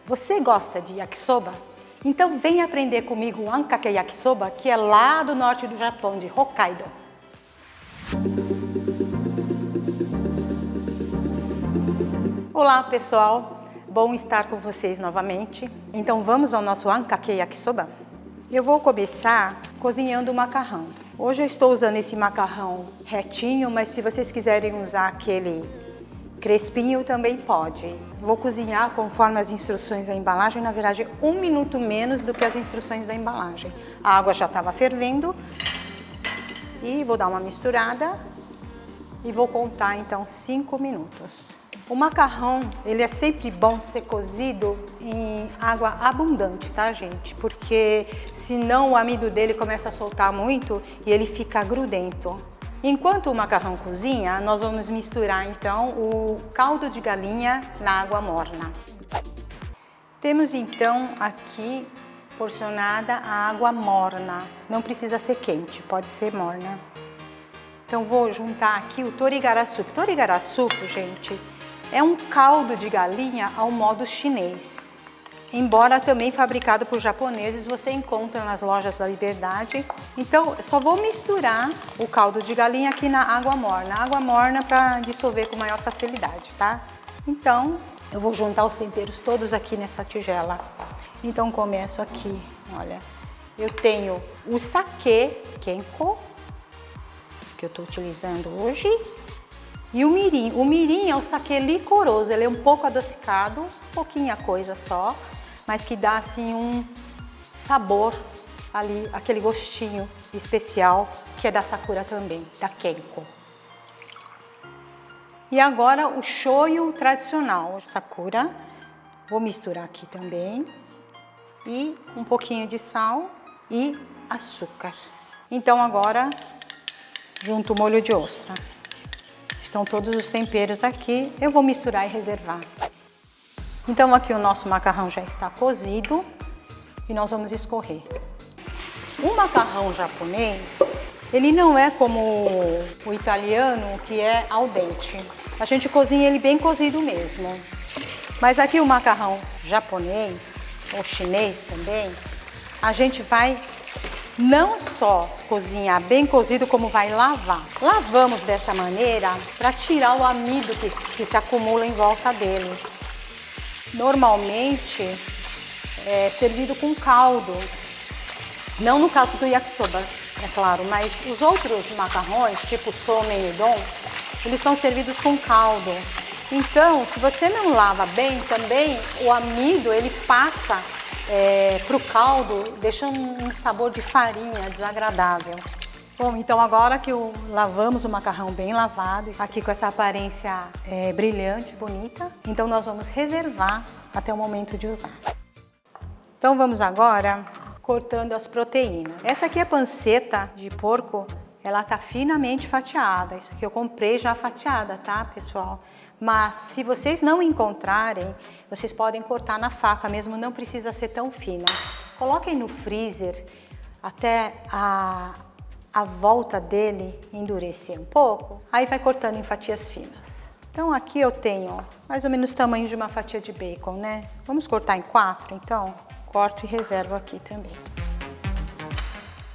Você gosta de yakisoba? Então vem aprender comigo o Ankake Yakisoba, que é lá do norte do Japão, de Hokkaido. Olá pessoal, bom estar com vocês novamente. Então vamos ao nosso Ankake Yakisoba? Eu vou começar cozinhando o macarrão. Hoje eu estou usando esse macarrão retinho, mas se vocês quiserem usar aquele crespinho também pode. Vou cozinhar conforme as instruções da embalagem, na verdade 1 minuto menos do que as instruções da embalagem. A água já estava fervendo e vou dar uma misturada e vou contar então 5 minutos. O macarrão, ele é sempre bom ser cozido em água abundante, tá, gente? Porque senão o amido dele começa a soltar muito e ele fica grudento. Enquanto o macarrão cozinha, nós vamos misturar então o caldo de galinha na água morna. Temos então aqui porcionada a água morna. Não precisa ser quente, pode ser morna. Então vou juntar aqui o torigaraçupo. Torigaraçupo, gente, é um caldo de galinha ao modo chinês. Embora também fabricado por japoneses, você encontra nas lojas da Liberdade. Então, eu só vou misturar o caldo de galinha aqui na água morna. Água morna para dissolver com maior facilidade, tá? Então, eu vou juntar os temperos todos aqui nessa tigela. Então, começo aqui, olha. Eu tenho o sake kenko, que eu estou utilizando hoje. E o mirim. O mirim é o sake licoroso, ele é um pouco adocicado, pouquinha coisa só, mas que dá assim um sabor ali, aquele gostinho especial que é da Sakura também, da Kenko. E agora o shoyu tradicional, Sakura, vou misturar aqui também, e um pouquinho de sal e açúcar. Então agora junto o molho de ostra. Estão todos os temperos aqui, eu vou misturar e reservar. Então aqui o nosso macarrão já está cozido e nós vamos escorrer. O macarrão japonês, ele não é como o italiano, que é al dente. A gente cozinha ele bem cozido mesmo. Mas aqui o macarrão japonês, ou chinês também, a gente vai não só cozinhar bem cozido, como vai lavar. Lavamos dessa maneira para tirar o amido que se acumula em volta dele. Normalmente é servido com caldo, não no caso do yakisoba, é claro, mas os outros macarrões, tipo somen e udon, eles são servidos com caldo. Então, se você não lava bem também, o amido ele passa para o caldo, deixando um sabor de farinha desagradável. Bom, então agora que lavamos o macarrão bem lavado, aqui com essa aparência brilhante, bonita, então nós vamos reservar até o momento de usar. Então vamos agora cortando as proteínas. Essa aqui é a panceta de porco, ela tá finamente fatiada. Isso aqui eu comprei já fatiada, tá, pessoal? Mas se vocês não encontrarem, vocês podem cortar na faca mesmo, não precisa ser tão fina. Coloquem no freezer até a volta dele endurecer um pouco, aí vai cortando em fatias finas. Então aqui eu tenho mais ou menos o tamanho de uma fatia de bacon, né? Vamos cortar em 4, então? Corto e reservo aqui também.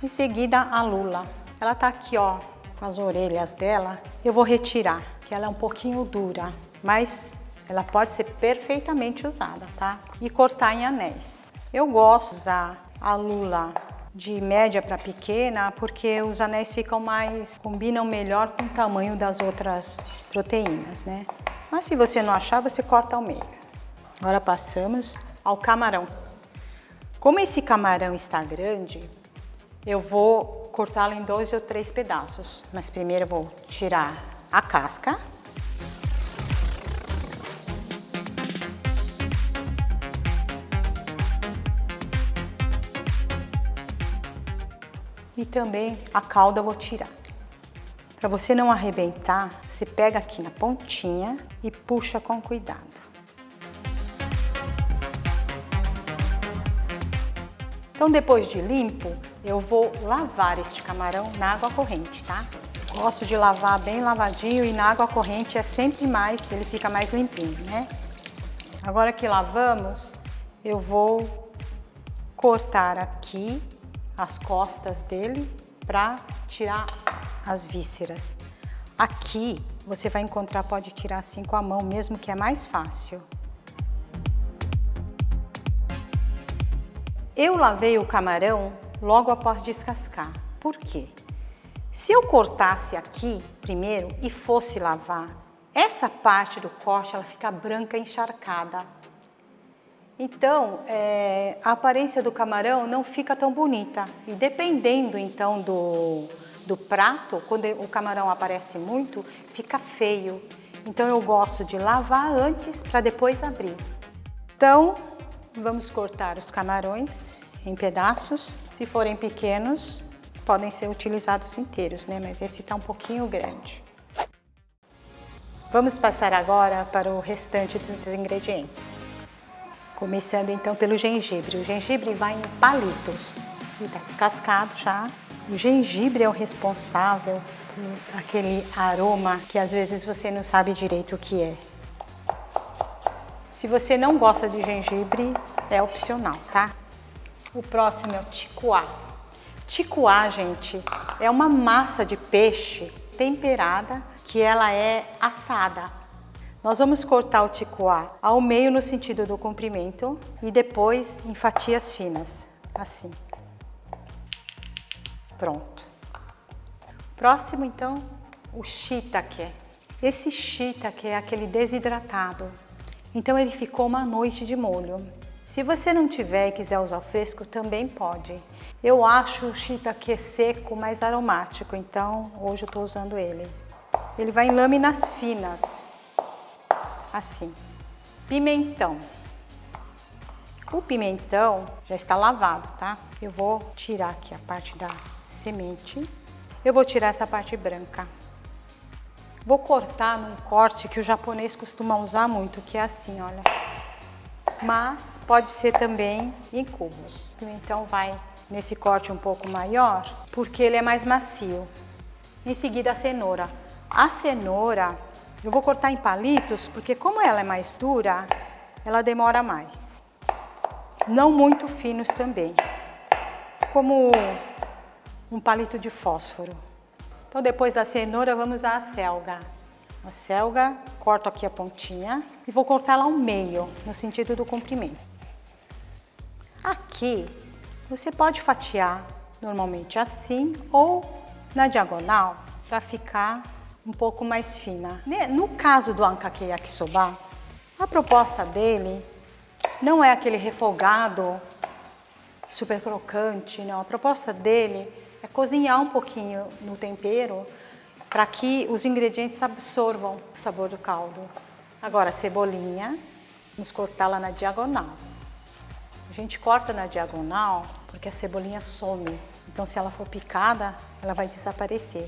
Em seguida a lula. Ela tá aqui, ó, com as orelhas dela. Eu vou retirar, que ela é um pouquinho dura, mas ela pode ser perfeitamente usada, tá? E cortar em anéis. Eu gosto de usar a lula de média para pequena, porque os anéis combinam melhor com o tamanho das outras proteínas, né? Mas se você não achar, você corta ao meio. Agora passamos ao camarão. Como esse camarão está grande, eu vou cortá-lo em 2 ou 3 pedaços. Mas primeiro eu vou tirar a casca. E também a cauda eu vou tirar. Para você não arrebentar, você pega aqui na pontinha e puxa com cuidado. Então depois de limpo, eu vou lavar este camarão na água corrente, tá? Gosto de lavar bem lavadinho e na água corrente é sempre mais, ele fica mais limpinho, né? Agora que lavamos, eu vou cortar aqui as costas dele para tirar as vísceras. Aqui você vai encontrar, pode tirar assim com a mão mesmo, que é mais fácil. Eu lavei o camarão logo após descascar. Por quê? Se eu cortasse aqui primeiro e fosse lavar, essa parte do corte ela fica branca encharcada. Então, a aparência do camarão não fica tão bonita. E dependendo, então, do prato, quando o camarão aparece muito, fica feio. Então, eu gosto de lavar antes para depois abrir. Então, vamos cortar os camarões em pedaços. Se forem pequenos, podem ser utilizados inteiros, né? Mas esse está um pouquinho grande. Vamos passar agora para o restante dos ingredientes. Começando então pelo gengibre. O gengibre vai em palitos. Ele está descascado já. O gengibre é o responsável por aquele aroma que às vezes você não sabe direito o que é. Se você não gosta de gengibre, é opcional, tá? O próximo é o ticuá. Ticuá, gente, é uma massa de peixe temperada que ela é assada. Nós vamos cortar o ticuá ao meio no sentido do comprimento e depois em fatias finas, assim. Pronto. Próximo, então, o shiitake. Esse shiitake é aquele desidratado. Então ele ficou uma noite de molho. Se você não tiver e quiser usar o fresco, também pode. Eu acho o shiitake seco mais aromático, então hoje eu estou usando ele. Ele vai em lâminas finas. Assim. Pimentão. O pimentão já está lavado, tá? Eu vou tirar aqui a parte da semente. Eu vou tirar essa parte branca. Vou cortar num corte que o japonês costuma usar muito, que é assim, olha. Mas pode ser também em cubos. O pimentão vai nesse corte um pouco maior, porque ele é mais macio. Em seguida a cenoura. A cenoura eu vou cortar em palitos, porque como ela é mais dura, ela demora mais. Não muito finos também, como um palito de fósforo. Então depois da cenoura vamos usar a selga. A selga, corto aqui a pontinha e vou cortar ela ao meio, no sentido do comprimento. Aqui você pode fatiar normalmente assim ou na diagonal para ficar um pouco mais fina. No caso do ankake yakisoba, a proposta dele não é aquele refogado super crocante, não. A proposta dele é cozinhar um pouquinho no tempero para que os ingredientes absorvam o sabor do caldo. Agora, a cebolinha, vamos cortá-la na diagonal. A gente corta na diagonal porque a cebolinha some. Então, se ela for picada, ela vai desaparecer.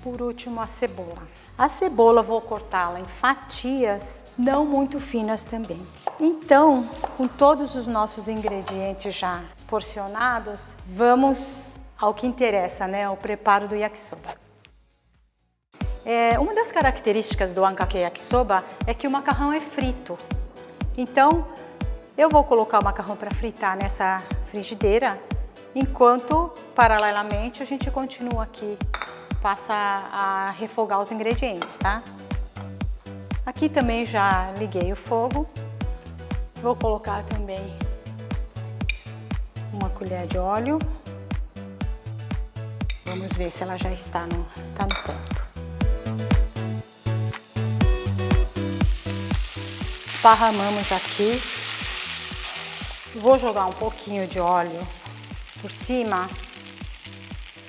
Por último, a cebola. A cebola vou cortá-la em fatias não muito finas também. Então, com todos os nossos ingredientes já porcionados, vamos ao que interessa, né? O preparo do yakisoba. Uma das características do ankake yakisoba é que o macarrão é frito. Então, eu vou colocar o macarrão para fritar nessa frigideira, enquanto, paralelamente, a gente continua aqui. Passa a refogar os ingredientes, tá? Aqui também já liguei o fogo. Vou colocar também uma colher de óleo. Vamos ver se ela já está no ponto. Esparramamos aqui. Vou jogar um pouquinho de óleo por cima,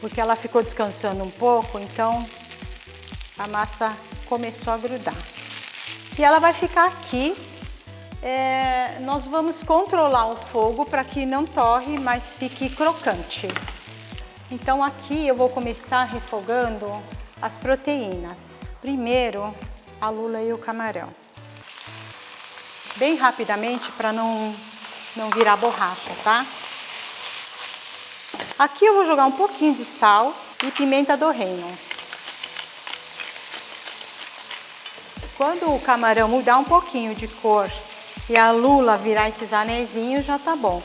porque ela ficou descansando um pouco, então a massa começou a grudar. E ela vai ficar aqui. Nós vamos controlar o fogo para que não torre, mas fique crocante. Então aqui eu vou começar refogando as proteínas. Primeiro, a lula e o camarão. Bem rapidamente para não virar borracha, tá? Aqui eu vou jogar um pouquinho de sal e pimenta do reino. Quando o camarão mudar um pouquinho de cor e a lula virar esses anéisinhos, já tá bom.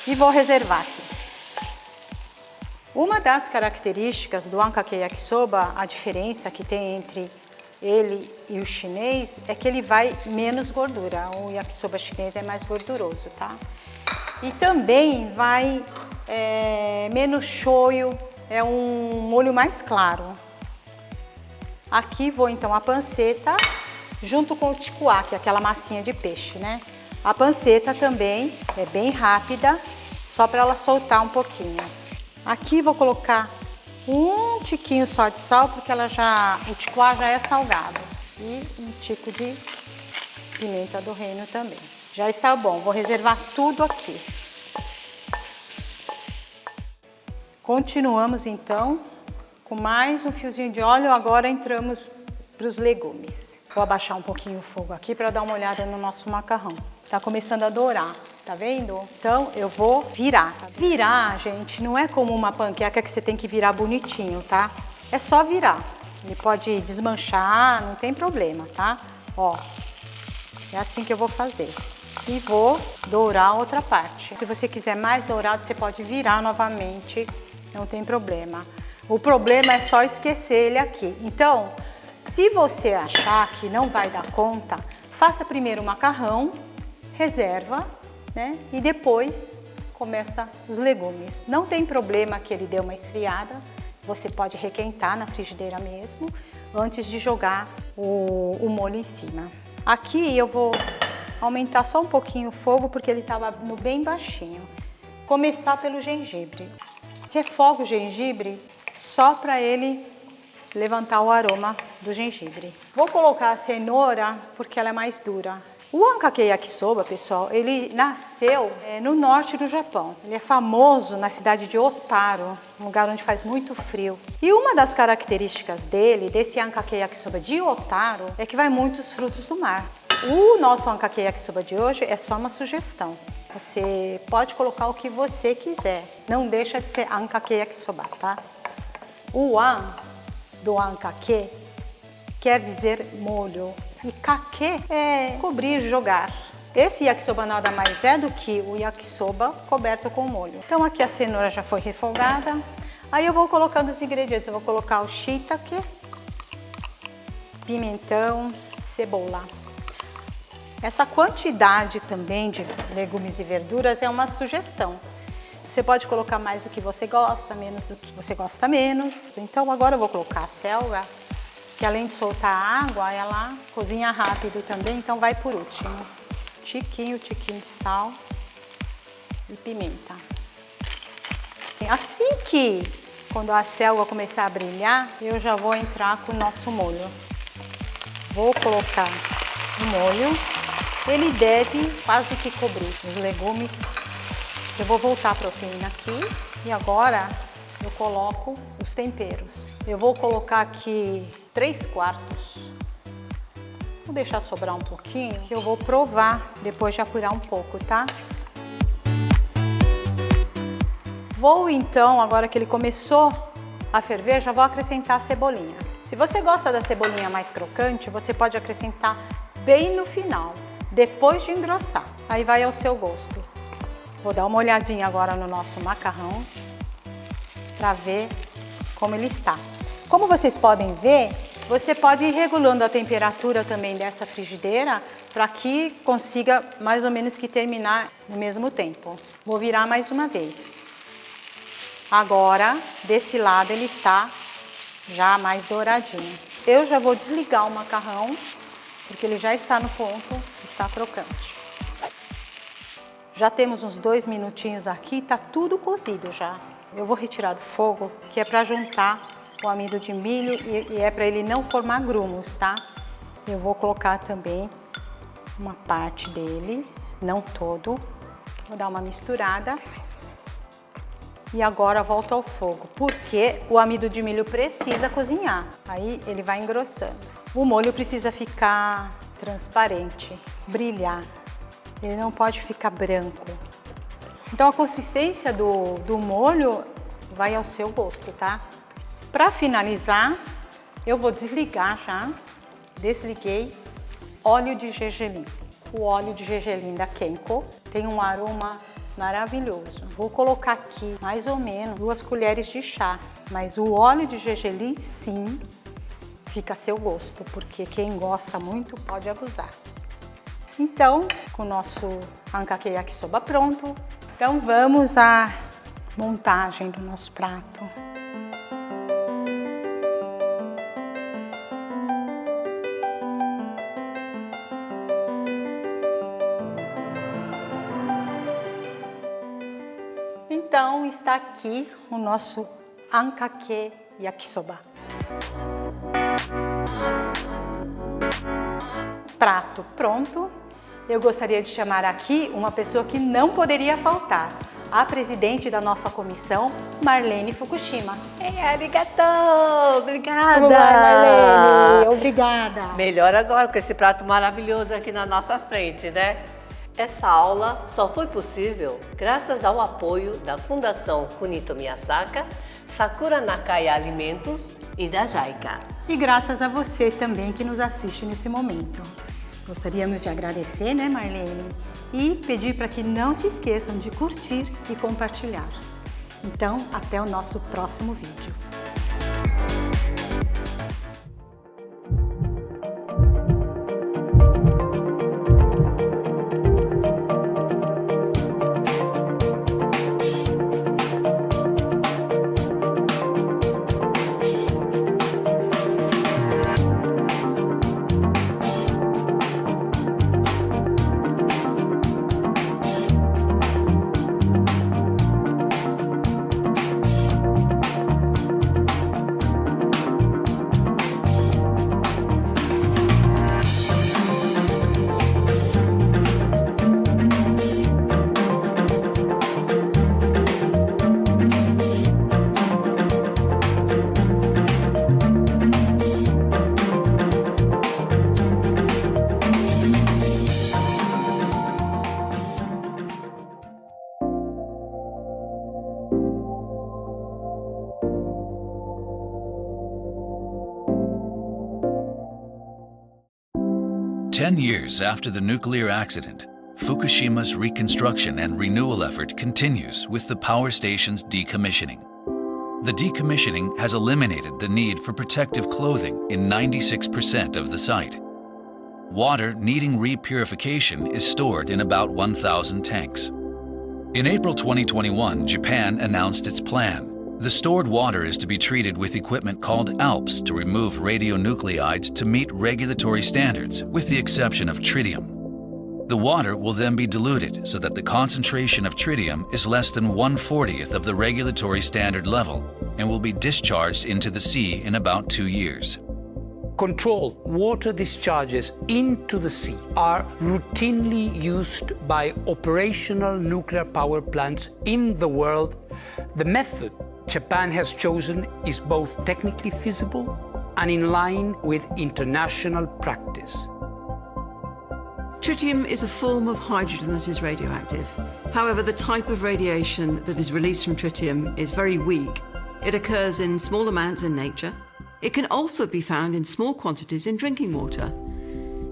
E vou reservar aqui. Uma das características do Ankake Yakisoba, a diferença que tem entre ele e o chinês, é que ele vai menos gordura. O yakisoba chinês é mais gorduroso, tá? E também vai menos shoyu, é um molho mais claro. Aqui vou então a panceta junto com o ticuá, que é aquela massinha de peixe, né? A panceta também é bem rápida, só para ela soltar um pouquinho. Aqui vou colocar um tiquinho só de sal, porque o ticuá já é salgado. E um tico de pimenta do reino também. Já está bom, vou reservar tudo aqui. Continuamos então com mais um fiozinho de óleo. Agora entramos para os legumes. Vou abaixar um pouquinho o fogo aqui para dar uma olhada no nosso macarrão. Tá começando a dourar, tá vendo? Então eu vou virar. Virar, gente, não é como uma panqueca que você tem que virar bonitinho, tá? É só virar. Ele pode desmanchar, não tem problema, tá? Ó, é assim que eu vou fazer. E vou dourar a outra parte. Se você quiser mais dourado, você pode virar novamente, não tem problema. O problema é só esquecer ele aqui. Então, se você achar que não vai dar conta, faça primeiro o macarrão, reserva, né? E depois começa os legumes. Não tem problema que ele dê uma esfriada, você pode requentar na frigideira mesmo, antes de jogar o molho em cima. Aqui eu vou aumentar só um pouquinho o fogo, porque ele estava no bem baixinho. Começar pelo gengibre. Refogo o gengibre só para ele levantar o aroma do gengibre. Vou colocar a cenoura porque ela é mais dura. O Ankake Yakisoba, pessoal, ele nasceu no norte do Japão. Ele é famoso na cidade de Otaru, um lugar onde faz muito frio. E uma das características desse Ankake Yakisoba de Otaru é que vai muitos frutos do mar. O nosso Ankake Yakisoba de hoje é só uma sugestão. Você pode colocar o que você quiser. Não deixa de ser Ankake Yakisoba, tá? O an do Ankake quer dizer molho. E kake é cobrir, jogar. Esse yakisoba nada mais é do que o yakisoba coberto com molho. Então aqui a cenoura já foi refogada. Aí eu vou colocando os ingredientes. Eu vou colocar o shiitake, pimentão, cebola. Essa quantidade também de legumes e verduras é uma sugestão. Você pode colocar mais do que você gosta, menos do que você gosta menos. Então agora eu vou colocar a selga, que além de soltar a água, ela cozinha rápido também, então vai por último. Tiquinho de sal e pimenta. Assim que, quando a selga começar a brilhar, eu já vou entrar com o nosso molho. Vou colocar o molho, ele deve quase que cobrir os legumes. Eu vou voltar a proteína aqui e agora eu coloco os temperos. Eu vou colocar aqui 3/4. Vou deixar sobrar um pouquinho, que eu vou provar depois de apurar um pouco, tá? Vou então, agora que ele começou a ferver, já vou acrescentar a cebolinha. Se você gosta da cebolinha mais crocante, você pode acrescentar bem no final, depois de engrossar. Aí vai ao seu gosto. Vou dar uma olhadinha agora no nosso macarrão para ver como ele está. Como vocês podem ver, você pode ir regulando a temperatura também dessa frigideira para que consiga mais ou menos que terminar no mesmo tempo. Vou virar mais uma vez. Agora, desse lado ele está já mais douradinho. Eu já vou desligar o macarrão, porque ele já está no ponto, está crocante. Já temos uns 2 minutinhos aqui, tá tudo cozido já. Eu vou retirar do fogo, que é para juntar o amido de milho e é para ele não formar grumos, tá? Eu vou colocar também uma parte dele, não todo. Vou dar uma misturada. E agora volto ao fogo, porque o amido de milho precisa cozinhar. Aí ele vai engrossando. O molho precisa ficar transparente, brilhar. Ele não pode ficar branco. Então a consistência do molho vai ao seu gosto, tá? Para finalizar, eu vou desligar já. Desliguei óleo de gergelim. o óleo de gergelim da Kenco. Tem um aroma maravilhoso. Vou colocar aqui mais ou menos 2 colheres de chá, mas o óleo de gergelim sim fica a seu gosto, porque quem gosta muito pode abusar. Então, com o nosso ankake yakisoba pronto, então vamos à montagem do nosso prato. Então, está aqui o nosso ankake yakisoba. Prato pronto. Eu gostaria de chamar aqui uma pessoa que não poderia faltar, a presidente da nossa comissão, Marlene Fukushima. Arigato! Obrigada! Como vai, Marlene? Obrigada! Melhor agora com esse prato maravilhoso aqui na nossa frente, né? Essa aula só foi possível graças ao apoio da Fundação Kunitomi Asaka, Sakura Nakaya Alimentos e da JICA. E graças a você também que nos assiste nesse momento. Gostaríamos de agradecer, né, Marlene? E pedir para que não se esqueçam de curtir e compartilhar. Então, até o nosso próximo vídeo. Ten years after the nuclear accident, Fukushima's reconstruction and renewal effort continues with the power station's decommissioning. The decommissioning has eliminated the need for protective clothing in 96% of the site. Water needing repurification is stored in about 1,000 tanks. In April 2021, Japan announced its plan. The stored water is to be treated with equipment called ALPS to remove radionuclides to meet regulatory standards, with the exception of tritium. The water will then be diluted so that the concentration of tritium is less than 1/40th of the regulatory standard level and will be discharged into the sea in about 2 years. Controlled water discharges into the sea are routinely used by operational nuclear power plants in the world. The method Japan has chosen is both technically feasible and in line with international practice. Tritium is a form of hydrogen that is radioactive. However, the type of radiation that is released from tritium is very weak. It occurs in small amounts in nature. It can also be found in small quantities in drinking water.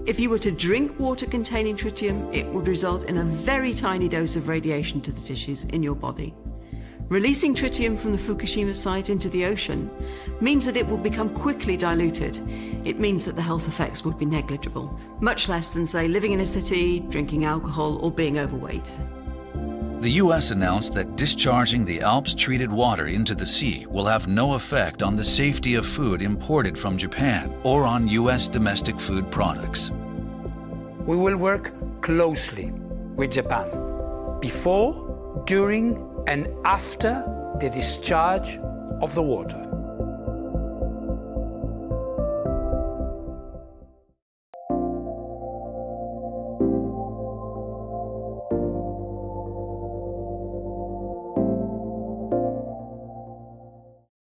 If you were to drink water containing tritium, it would result in a very tiny dose of radiation to the tissues in your body. Releasing tritium from the Fukushima site into the ocean means that it will become quickly diluted. It means that the health effects would be negligible, much less than, say, living in a city, drinking alcohol, or being overweight. The U.S. announced that discharging the ALPS-treated water into the sea will have no effect on the safety of food imported from Japan or on U.S. domestic food products. We will work closely with Japan before, during, and after the discharge of the water.